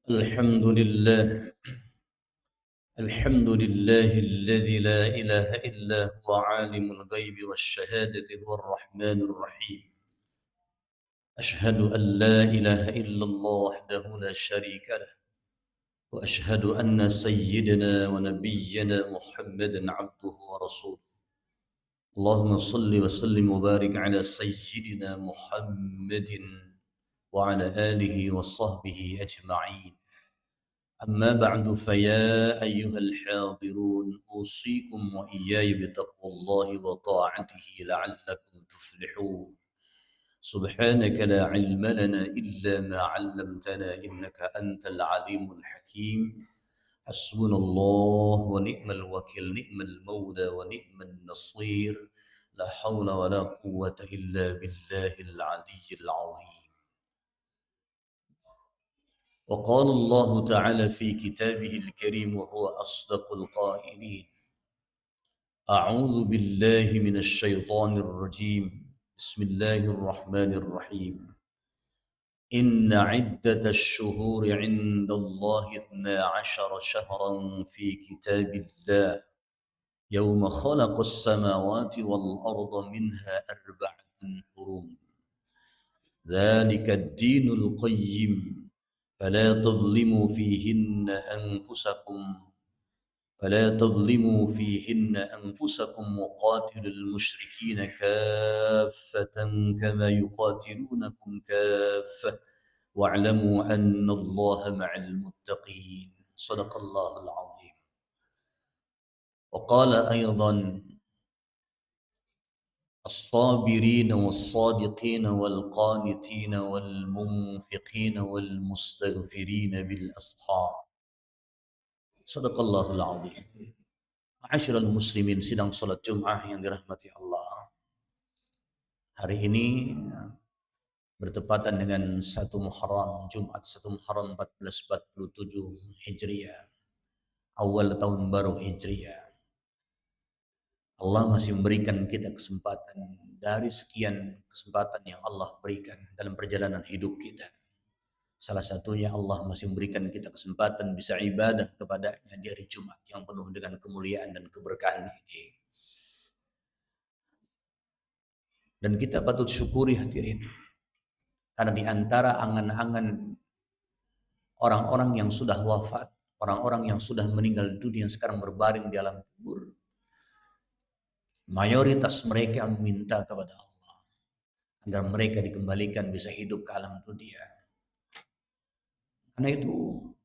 الحمد لله الحمد لله الذي لا إله إلا هو عالم الغيب والشهادة هو الرحمن الرحيم. أشهد أن لا إله إلا الله وحده لا شريك له، وأشهد أن سيدنا ونبينا محمدا عبده ورسوله. اللهم صل وسلم وبارك على سيدنا محمد وعلى آله وصحبه أجمعين. أما بعد فيا أيها الحاضرون، أوصيكم وإياي بتقوى الله وطاعته لعلكم تفلحون. سبحانك لا علم لنا إلا ما علمتنا إنك أنت العليم الحكيم. حسبنا الله ونعم الوكيل، نعم المولى ونعم النصير. لا حول ولا قوة إلا بالله العلي العظيم. وقال الله تعالى في كتابه الكريم وهو أصدق القائلين: أعوذ بالله من الشيطان الرجيم، بسم الله الرحمن الرحيم. إن عدة الشهور عند الله 12 شهرا في كتاب الله يوم خلق السماوات والأرض منها 4 حرم، ذلك الدين القيم، فلا تظلموا فيهن أنفسكم وقاتلوا المشركين كافة كما يقاتلونكم كافة واعلموا أن الله مع المتقين. صدق الله العظيم. وقال أيضا: الصابرين والصادقين والقانتين والمنفقين والمستغفرين بالأسحار. Sadaqallahul azim. Ma'asyiral muslimin, sidang salat Jumat yang dirahmati Allah. Hari ini bertepatan dengan 1 Muharram, Jumat 1 Muharram 1447 Hijriah, awal tahun baru Hijriah. Allah masih memberikan kita kesempatan dari sekian kesempatan yang Allah berikan dalam perjalanan hidup kita. Salah satunya Allah masih memberikan kita kesempatan bisa ibadah kepadanya di hari Jumat yang penuh dengan kemuliaan dan keberkahan ini. Dan kita patut syukuri hadirin. Karena di antara angan-angan orang-orang yang sudah wafat, orang-orang yang sudah meninggal dunia sekarang berbaring di alam kubur, mayoritas mereka meminta kepada Allah agar mereka dikembalikan bisa hidup ke alam dunia. Karena itu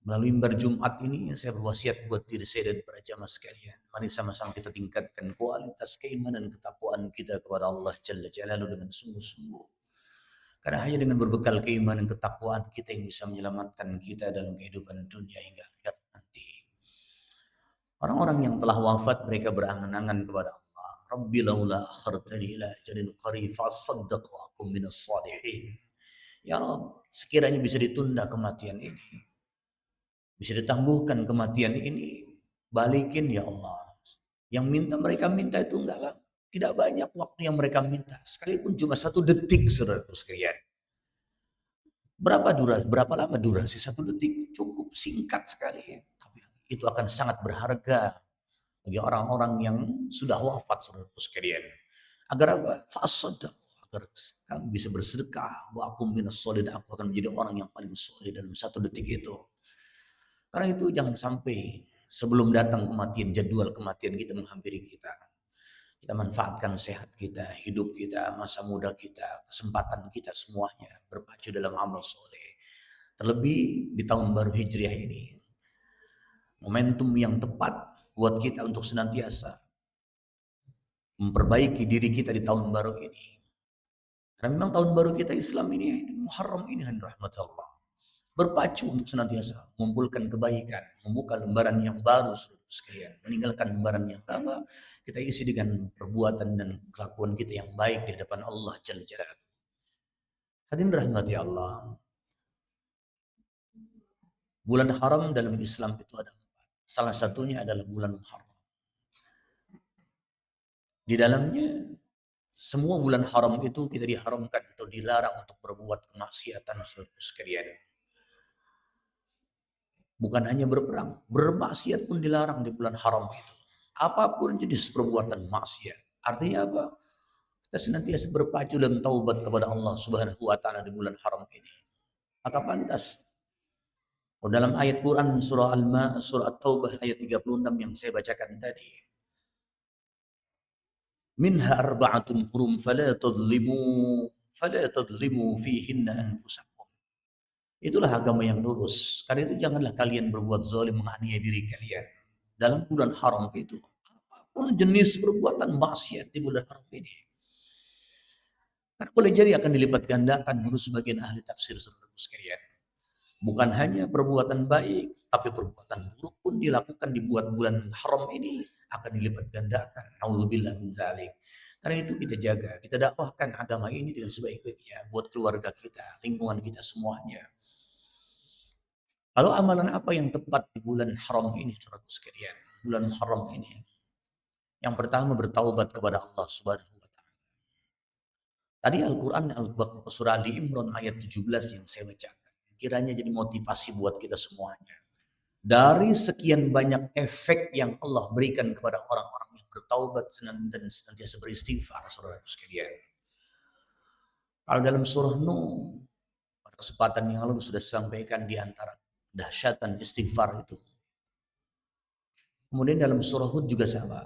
melalui mimbar Jumat ini saya berwasiat buat diri saya dan para jamaah sekalian. Mari sama-sama kita tingkatkan kualitas keimanan ketakwaan kita kepada Allah Jalla Jalaluhu dengan sungguh-sungguh. Karena hanya dengan berbekal keimanan ketakwaan kita yang bisa menyelamatkan kita dalam kehidupan dunia hingga akhirat nanti. Orang-orang yang telah wafat mereka berangan-angan kepada Allah. Rabbi laula akhartani ila ajalin qarib fasaddaq wa akum minas salihin. Ya Rabb, sekiranya bisa ditunda kematian ini, bisa ditangguhkan kematian ini, balikin ya Allah. Yang mereka minta itu tidak banyak waktu yang mereka minta, sekalipun cuma 1 detik, saudara sekalian. Berapa lama durasi 1 detik? Cukup singkat sekali, tapi itu akan sangat berharga bagi orang-orang yang sudah wafat, saudara sekalian. Agar apa? Fasaddaq, agar kami bisa bersedekah. Wa akum minas sholihin, aku akan menjadi orang yang paling soleh dalam 1 detik itu. Karena itu jangan sampai sebelum datang kematian, jadwal kematian kita menghampiri kita. Kita manfaatkan sehat kita, hidup kita, masa muda kita, kesempatan kita semuanya berpacu dalam amal soleh. Terlebih di tahun baru Hijriah ini, momentum yang tepat buat kita untuk senantiasa memperbaiki diri kita di tahun baru ini. Karena memang tahun baru kita Islam ini, Muharram ini, rahmat Allah, berpacu untuk senantiasa mengumpulkan kebaikan, membuka lembaran yang baru sekalian, meninggalkan lembaran yang lama, kita isi dengan perbuatan dan kelakuan kita yang baik di hadapan Allah Jalla Jalaluhu. Hadirin rahmati Allah, bulan haram dalam Islam itu ada 4. Salah satunya adalah bulan Muharram. Di dalamnya semua bulan haram itu kita diharamkan atau dilarang untuk berbuat kemaksiatan, saudara sekalian. Bukan hanya berperang, bermaksiat pun dilarang di bulan haram itu. Apapun jenis perbuatan maksiat. Artinya apa? Kita senantiasa berpacu dan taubat kepada Allah Subhanahu wa taala di bulan haram ini. Maka pantas dalam ayat Quran surah At-Taubah ayat 36 yang saya bacakan tadi. Minha arba'atun hurum fala tadlimu fihinna anfusakum. Itulah agama yang lurus. Karena itu janganlah kalian berbuat zalim menganiaya diri kalian dalam bulan haram itu. Apapun jenis perbuatan maksiat di bulan haram ini. Karena boleh jadi akan dilipat gandakan menurut sebagian ahli tafsir saudara sekalian. Bukan hanya perbuatan baik, tapi perbuatan buruk pun dilakukan di bulan haram ini akan dilipat gandakan. Nauzubillah min zalik. Karena itu kita jaga, kita dakwahkan agama ini dengan sebaik-baiknya buat keluarga kita, lingkungan kita semuanya. Lalu amalan apa yang tepat di bulan haram ini, saudara sekalian? Bulan haram ini. Yang pertama bertaubat kepada Allah Subhanahu wa taala. Tadi Al-Qur'an surah Ali Imran ayat 17 yang saya bacakan. Kiranya jadi motivasi buat kita semuanya. Dari sekian banyak efek yang Allah berikan kepada orang-orang yang bertaubat dan senantiasa beristighfar, saudara sekalian. Kalau dalam surah Nuh, pada kesempatan yang lalu sudah sampaikan di antara dahsyatan istighfar itu. Kemudian dalam surah Hud juga sama.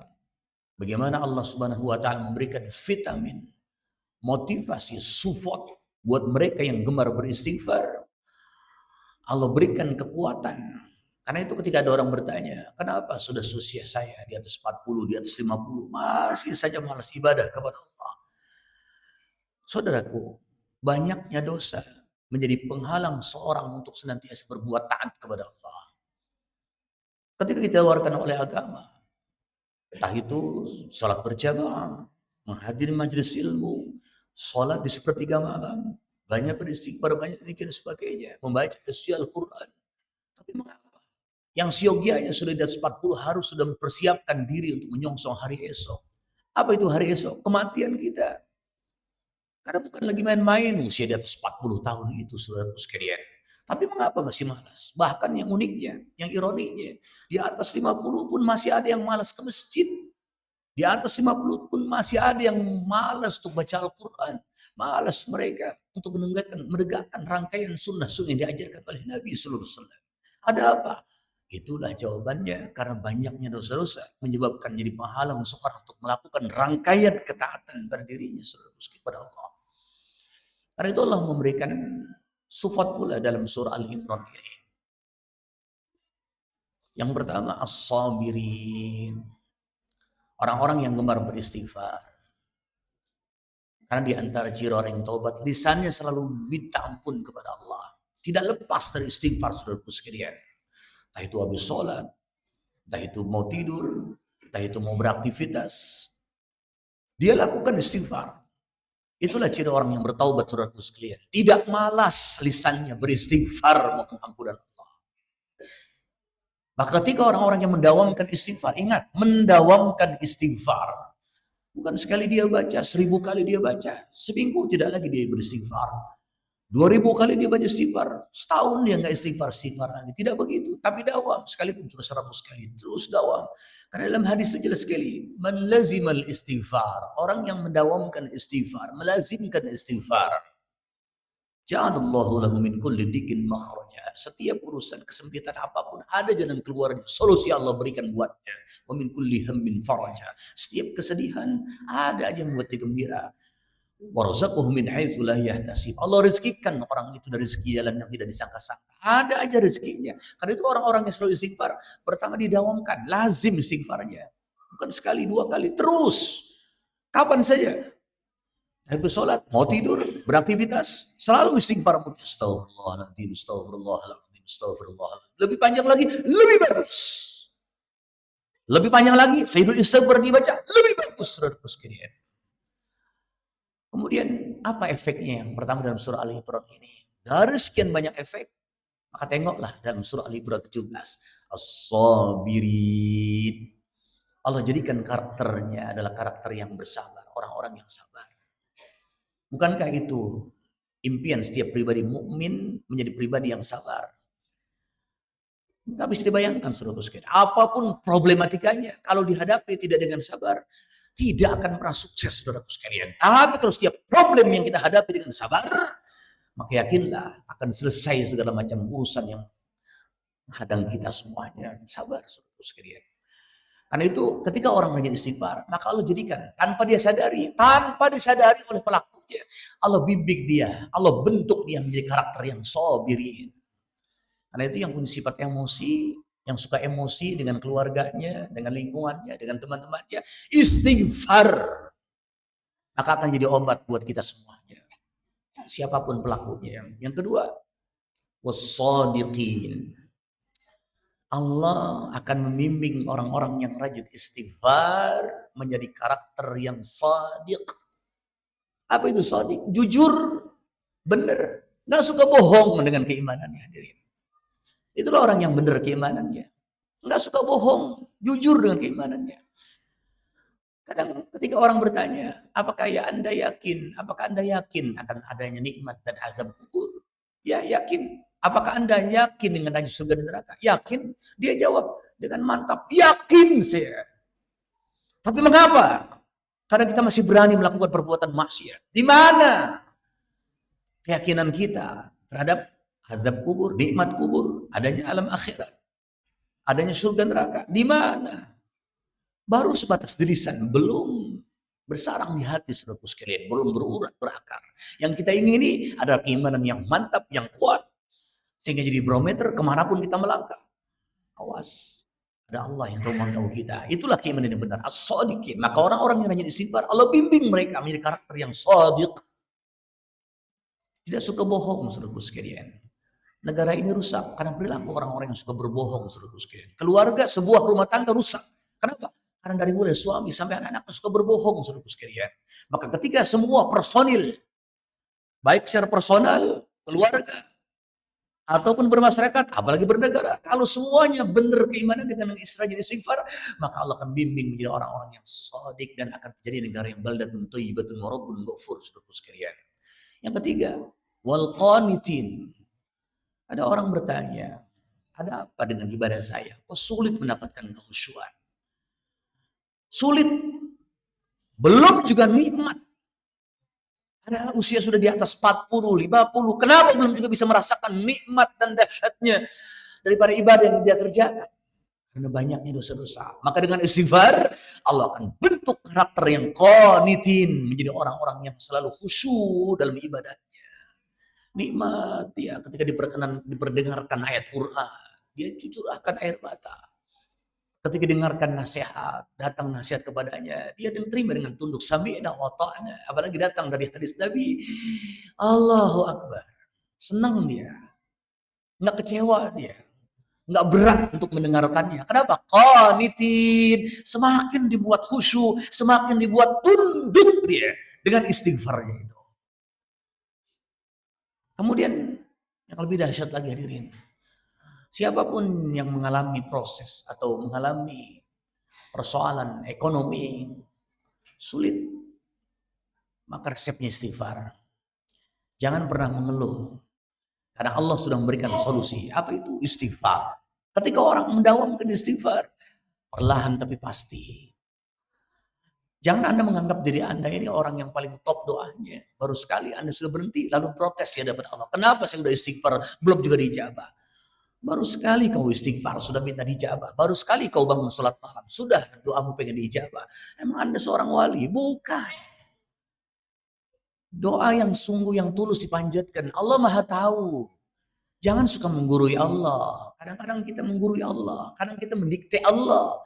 Bagaimana Allah Subhanahu wa taala memberikan vitamin, motivasi, support buat mereka yang gemar beristighfar. Allah berikan kekuatan. Karena itu ketika ada orang bertanya, kenapa sudah usia saya di atas 40, di atas 50, masih saja malas ibadah kepada Allah. Saudaraku, banyaknya dosa menjadi penghalang seorang untuk senantiasa berbuat taat kepada Allah. Ketika kita tawarkan oleh agama, entah itu salat berjamaah, menghadiri majelis ilmu, salat di sepertiga malam, banyak beristighfar, banyak zikir dan sebagainya, membaca isi Al-Quran. Tapi mengapa? Yang siogianya sudah di atas 40 harus sudah mempersiapkan diri untuk menyongsong hari esok. Apa itu hari esok? Kematian kita. Karena bukan lagi main-main usia di atas 40 tahun itu, saudara sekalian. Tapi mengapa masih malas? Bahkan yang uniknya, yang ironinya, di atas 50 pun masih ada yang malas ke masjid. Di atas 50 pun masih ada yang malas untuk baca Al-Quran. Malas mereka untuk menegakkan rangkaian sunnah-sunnah yang diajarkan oleh Nabi Sallallahu Alaihi Wasallam. Ada apa? Itulah jawabannya, karena banyaknya dosa-dosa menyebabkan jadi penghalang seorang untuk melakukan rangkaian ketaatan pada dirinya kepada Allah. Karena itu Allah memberikan sifat pula dalam surah Al-Imran ini. Yang pertama as-sabirin. Orang-orang yang gemar beristighfar. Karena di antara ciri orang yang taubat, lisannya selalu minta ampun kepada Allah. Tidak lepas dari istighfar, saudaraku sekalian. Entah itu habis sholat, entah itu mau tidur, entah itu mau beraktivitas. Dia lakukan istighfar. Itulah ciri orang yang bertaubat, saudaraku sekalian. Tidak malas lisannya beristighfar mohon ampunan Allah. Maka ketika orang-orang yang mendawamkan istighfar, ingat, mendawamkan istighfar. Bukan sekali dia baca, 1000 kali dia baca. Seminggu tidak lagi dia beristighfar. 2000 kali dia baca istighfar, setahun dia nggak istighfar lagi. Tidak begitu, tapi dawam. Sekalipun cuma 100 kali, terus dawam. Karena dalam hadis itu jelas sekali, man lazimal istighfar. Orang yang mendawamkan istighfar, melazimkan istighfar. Ja'alallahu lahu min kulli dikin makhraja. Setiap urusan kesempitan apapun ada jalan keluarnya. Solusi Allah berikan buatnya. Wa min kulli hammin faraja. Setiap kesedihan ada aja yang membuat dia gembira. Warzaquhu min haitsu la yahtasib. Allah rezekikan orang itu dari rezeki jalan yang tidak disangka-sangka. Ada aja rezekinya. Karena itu orang-orang yang selalu istighfar, pertama didawamkan, lazim istighfarnya. Bukan sekali, 2 kali, terus. Kapan saja. Habis sholat, mau tidur, beraktivitas, selalu istighfar. Astagfirullahaladzim, astagfirullahaladzim, astagfirullahaladzim. Lebih panjang lagi, lebih bagus. Lebih panjang lagi, Sayyidul Istighfar dibaca, lebih bagus. Saudara sekalian. Kemudian apa efeknya yang pertama dalam surah Al-Imran ini? Dari sekian banyak efek, maka tengoklah dalam surah Al-Imran 17. As-sabirin. Allah jadikan karakternya adalah karakter yang bersabar. Orang-orang yang sabar. Bukankah itu impian setiap pribadi mukmin menjadi pribadi yang sabar? Nggak bisa dibayangkan, saudara sekalian. Apapun problematikanya, kalau dihadapi tidak dengan sabar, tidak akan pernah sukses, saudara sekalian. Tapi kalau setiap problem yang kita hadapi dengan sabar, maka yakinlah akan selesai segala macam urusan yang menghadang kita semuanya. Sabar, saudara sekalian. Karena itu ketika orang rajin istighfar, maka Allah jadikan tanpa disadari oleh pelakunya, Allah bimbing dia, Allah bentuk dia menjadi karakter yang sabirin. Karena itu yang punya sifat emosi, yang suka emosi dengan keluarganya, dengan lingkungannya, dengan teman-temannya, istighfar. Maka akan jadi obat buat kita semuanya. Siapapun pelakunya. Yang kedua, wassadiqin. Allah akan membimbing orang-orang yang rajin istighfar menjadi karakter yang sadiq. Apa itu sadiq? Jujur, benar, nggak suka bohong dengan keimanannya, hadirin. Itulah orang yang benar keimanannya. Nggak suka bohong, jujur dengan keimanannya. Kadang ketika orang bertanya, apakah Anda yakin akan adanya nikmat dan azab kubur? Ya, yakin. Apakah Anda yakin dengan adanya surga dan neraka? Yakin. Dia jawab dengan mantap, yakin saya. Tapi mengapa? Karena kita masih berani melakukan perbuatan maksiat. Di mana keyakinan kita terhadap azab kubur, nikmat kubur, adanya alam akhirat, adanya surga neraka? Di mana? Baru sebatas lisan, belum bersarang di hati, saudara sekalian, belum berurat berakar. Yang kita ingini adalah keimanan yang mantap, yang kuat, sehingga jadi barometer kemanapun kita melangkah. Awas, ada Allah yang memantau kita. Itulah keimanan yang benar, as-shadiqin. Maka orang-orang yang rajin istighfar, Allah bimbing mereka menjadi karakter yang shadiq. Tidak suka bohong, saudara sekalian. Negara ini rusak karena perilaku orang-orang yang suka berbohong, saudara sekalian. Keluarga, sebuah rumah tangga rusak. Kenapa? Karena dari mulai suami sampai anak-anak suka berbohong, saudara sekalian. Maka ketika semua personil, baik secara personal, keluarga, ataupun bermasyarakat, apalagi bernegara, kalau semuanya benar keimanan dengan rajin istighfar, maka Allah akan bimbing menjadi orang-orang yang shadiq dan akan menjadi negara yang baldatun thayyibatun wa rabbun ghafur, saudara sekalian. Yang ketiga, wal qanitin. Ada orang bertanya, ada apa dengan ibadah saya? Kok sulit mendapatkan kekhusyuan? Sulit, belum juga nikmat. Padahal usia sudah di atas 40, 50. Kenapa belum juga bisa merasakan nikmat dan dahsyatnya daripada ibadah yang dia kerjakan? Karena banyaknya dosa-dosa. Maka dengan istighfar, Allah akan bentuk karakter yang qanitin, menjadi orang-orang yang selalu khusyuk dalam ibadahnya. Nikmat ya ketika diperdengarkan ayat Quran, dia cucurkan air mata. Ketika dengarkan nasihat, datang nasihat kepadanya, dia terima dengan tunduk, sami'na wa ta'na. Apalagi datang dari hadis Nabi, Allahu Akbar. Senang dia, nggak kecewa dia, nggak berat untuk mendengarkannya. Kenapa? Qanitin, semakin dibuat khusyuk, semakin dibuat tunduk dia dengan istighfarnya itu. Kemudian yang lebih dahsyat lagi, hadirin, siapapun yang mengalami proses atau mengalami persoalan ekonomi sulit, maka resepnya istighfar. Jangan pernah mengeluh, karena Allah sudah memberikan solusi. Apa itu? Istighfar. Ketika orang mendawamkan istighfar, perlahan tapi pasti. Jangan Anda menganggap diri Anda ini orang yang paling top doanya. Baru sekali Anda sudah berhenti, lalu protes ya dapat Allah. Kenapa saya sudah istighfar, belum juga dijabah? Baru sekali kau istighfar, sudah minta dijabah. Baru sekali kau bangun sholat malam, sudah doamu pengen dijabah. Emang Anda seorang wali? Bukan. Doa yang sungguh, yang tulus dipanjatkan. Allah Maha tahu. Jangan suka menggurui Allah. Kadang-kadang kita menggurui Allah. Kadang kita mendikte Allah.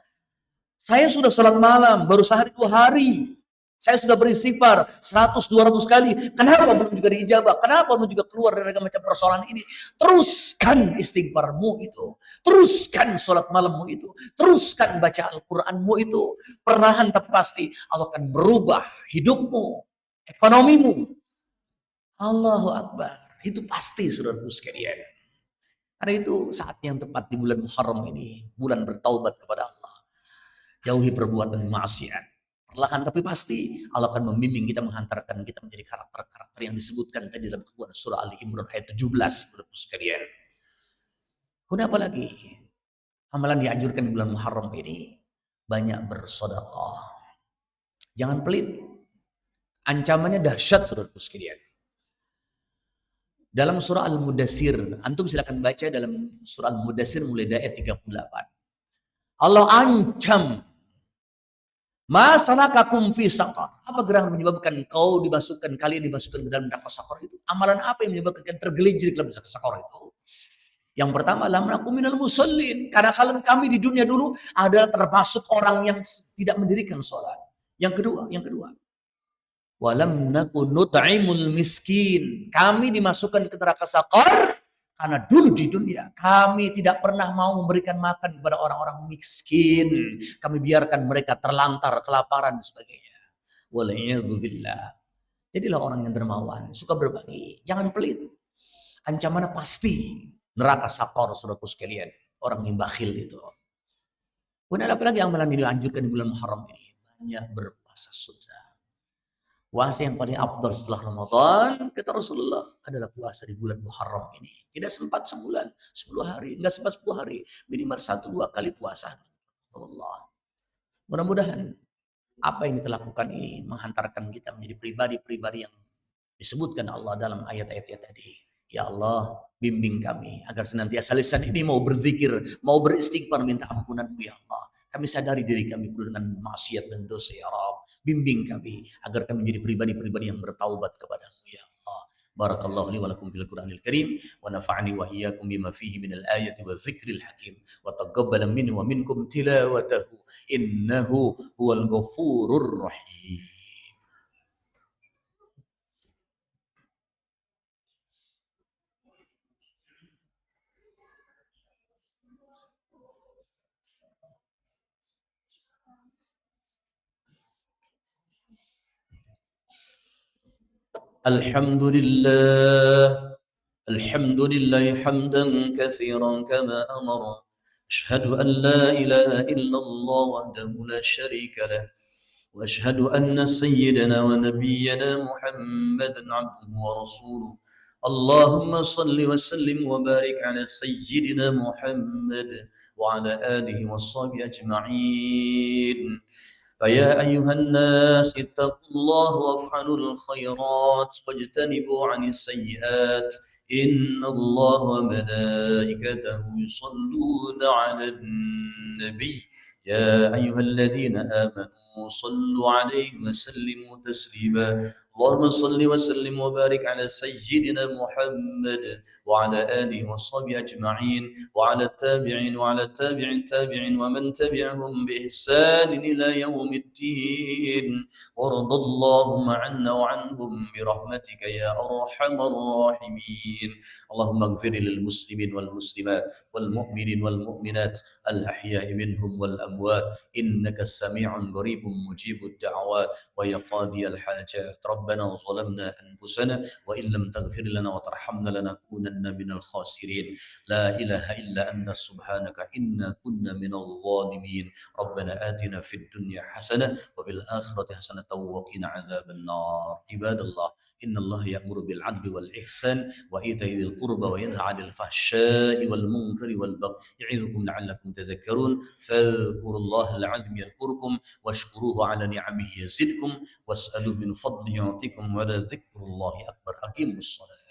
Saya sudah sholat malam, baru sehari 2 hari. Saya sudah beristighfar 100-200 kali. Kenapa belum juga diijabah? Kenapa belum juga keluar dari macam persoalan ini? Teruskan istighfarmu itu. Teruskan sholat malammu itu. Teruskan baca Al-Quranmu itu. Perlahan tapi pasti Allah akan berubah hidupmu, ekonomimu. Allahu Akbar. Itu pasti, saudaraku sekalian. Karena itu saat yang tepat di bulan Muharram ini. Bulan bertaubat kepada Allah. Jauhi perbuatan maksiat. Perlahan tapi pasti Allah akan membimbing kita, menghantarkan kita menjadi karakter-karakter yang disebutkan tadi dalam surah Ali Imran ayat 17, saudaraku sekalian. Kemudian apa lagi? Amalan dianjurkan di bulan Muharram ini banyak bersedekah. Jangan pelit. Ancamannya dahsyat, saudaraku sekalian. Dalam surah Al-Mudassir, antum silakan baca dalam surah Al-Mudassir mulai dari ayat 38. Allah ancam, masalakakum fi saqar. Apa gerangan menyebabkan kalian dimasukkan ke dalam neraka sakar itu? Amalan apa yang menyebabkan kalian tergelincir dalam sakar itu? Yang pertama, lam nakum minal musallin. Karena kami di dunia dulu adalah termasuk orang yang tidak mendirikan sholat. Yang kedua, walam nakun nut'imul miskin. Kami dimasukkan ke neraka sakar karena dulu di dunia kami tidak pernah mau memberikan makan kepada orang-orang miskin. Kami biarkan mereka terlantar, kelaparan dan sebagainya. Wala'iyadzubillah. Jadilah orang yang dermawan, suka berbagi, jangan pelit. Ancamannya pasti neraka sakar, saudaraku sekalian. Orang yang bakhil itu. Kemudian apalagi amalan yang dianjurkan di bulan Muharram ini? Banyak berpuasa sunnah. Puasa yang paling afdal setelah Ramadan, kata Rasulullah, adalah puasa di bulan Muharram ini. Tidak sempat sebulan, 10 hari, enggak sempat 10 hari. Minimal 1-2 kali puasa. Allah. Mudah-mudahan apa yang kita lakukan ini menghantarkan kita menjadi pribadi-pribadi yang disebutkan Allah dalam ayat-ayatnya tadi. Ya Allah, bimbing kami agar senantiasa lisan ini mau berzikir, mau beristighfar, minta ampunan-Mu ya Allah. Kami sadari diri kami penuh dengan maksiat dan dosa ya Rabb. Bimbing kami agar kami menjadi pribadi-pribadi yang bertaubat kepadamu ya Allah. Barakallahu li wa lakum fil Qur'anil Karim wa nafa'ani wa iyyakum bima fihi minal ayati wa dzikril hakim wa taqabbala minni wa minkum tilawatahu innahu huwal ghafurur rahim. الحمد لله حمدا كثيرا كما أمر. أشهد أن لا إله إلا الله وحده لا شريك له وأشهد أن سيدنا ونبينا محمدا عبده ورسوله. اللهم صل وسلم وبارك على سيدنا محمد وعلى آله وصحبه أجمعين. فيا أيها الناس اتقوا الله وافعلوا الخيرات واجتنبوا عن السيئات إن الله وملائكته يصلون على النبي يا أيها الذين آمنوا صلوا عليه وسلموا تسليما. اللهم صل وسلم وبارك على سيدنا محمد وعلى آله وصحبه أجمعين وعلى التابعين وعلى التابعين ومن تبعهم بإحسان إلى يوم الدين. وارض اللهم عنا وعنهم برحمتك يا أرحم الراحمين. اللهم اغفر للمسلمين والمسلمات والمؤمنين والمؤمنات الأحياء منهم والأموات إنك السميع قريب مجيب الدعوات ويا قاضي الحاجات. ربنا ظلمنا أنفسنا وإن لم تغفر لنا وترحمنا لنكونن من الخاسرين. لا إله إلا أنت سبحانك إنا كنا من الظالمين. ربنا آتنا في الدنيا حسنة وفي الآخرة حسنة وقنا عذاب النار. عباد الله إن الله يأمر بالعدل والإحسان وإيتاء ذي القربى وينهى عن الفحشاء والمنكر والبغي يعظكم لعلكم تذكرون. فاذكروا الله العظيم يذكركم واشكروه على نعمه يزدكم واسألوه من فضله يعطيكم ولذكر الله أكبر. أقيموا الصلاة.